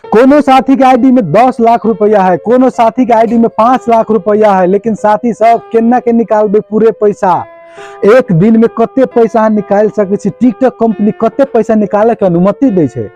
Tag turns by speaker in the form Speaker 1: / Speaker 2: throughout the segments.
Speaker 1: कोनो साथी के आईडी में 10 लाख रुपया है, कोनो साथी के आईडी में 5 लाख रुपया है, लेकिन साथी सब केना के निकालबे पूरे पैसा। एक दिन में कते पैसा निकाल सके छी? टिकटॉक कंपनी कते पैसा निकाले के अनुमति दे छे?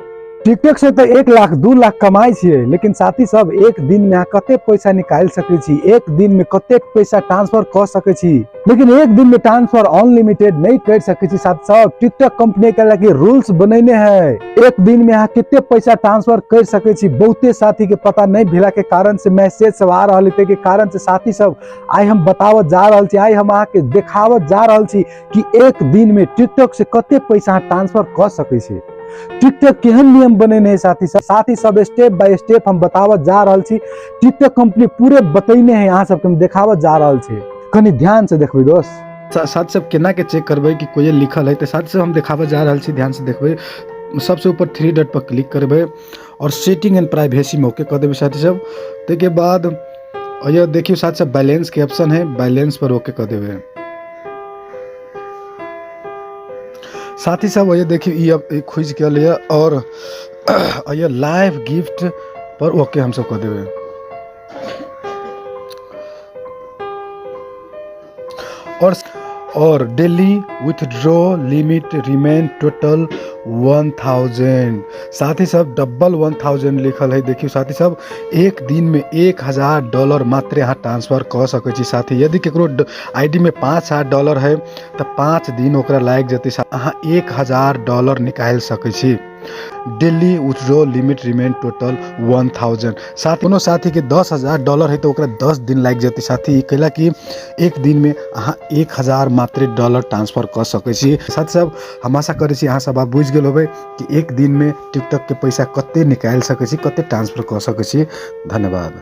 Speaker 1: टिकटॉक से तो 1 लाख 2 लाख कमाई छे, लेकिन साथी सब एक दिन में कते पैसा निकाल सके छी? एक दिन में कते पैसा ट्रांसफर कर सके छी? लेकिन एक दिन में ट्रांसफर अनलिमिटेड नहीं कर सके छी। साथी सब टिकटॉक कंपनी के लगे रूल्स बनैने है, एक दिन में कितने पैसा ट्रांसफर कर सके छी। बहुते साथी के पता नहीं भेला के कारण से मैसेज सब आ रहल के कारण से साथी सब आई हम बतावत जा रहल छी, आई हम आके देखावत जा रहल छी कि एक दिन में टिकटॉक से कते पैसा ट्रांसफर कर सके छी। टिकटॉक केहन नियम बनेने है साथी सब स्टेप बाय स्टेप हम बतावत जा रहल छी। टिकटॉक कंपनी पूरे बतैने है, यहाँ सबके हम देखावत जा रहल छी, कनी ध्यान से देखबे दोस्त।
Speaker 2: साथ सब केना के चेक करबे कि कोई लिखल है, तो साथ सब हम देखावत जा रहल छी, ध्यान से देखबे। सबसे ऊपर 3 डॉट पर क्लिक करबे और सेटिंग एंड प्राइवेसी में ओके कर देबे साथी सब। के बाद यह देखियो साथ सब बैलेंस के ऑप्शन है, बैलेंस पर ओके कर देबे साथी सब। ये देखिए ये खुज के लिए और ये लाइव गिफ्ट पर ओके हम सब कर देवे। और daily withdraw limit remain total 1000। साथ ही सब डबल 1000 लिखल है। देखियो साथी सब एक दिन में $1000 मात्र यहाँ ट्रांसफर कर सके छी साथी। यदि केकरो आईडी में $5000 है तो 5 दिन ओकरा लाग जते अहाँ $1000 निकाल सके छी। Daily withdraw limit remain total 1000। साथ कोनो साथी के $10,000 है तो ओकरा 10 दिन लाग जते साथी। कैला कि एक दिन में अहाँ 1000 मात्र डॉलर ट्रांसफर कर सके छी। साथ सब हम आशा करे छी अहाँ सब आप बुझ गेल होबे कि एक दिन में टिकटॉक के पैसा कते निकाल सके छी, कते ट्रांसफर कर सके छी। धन्यवाद।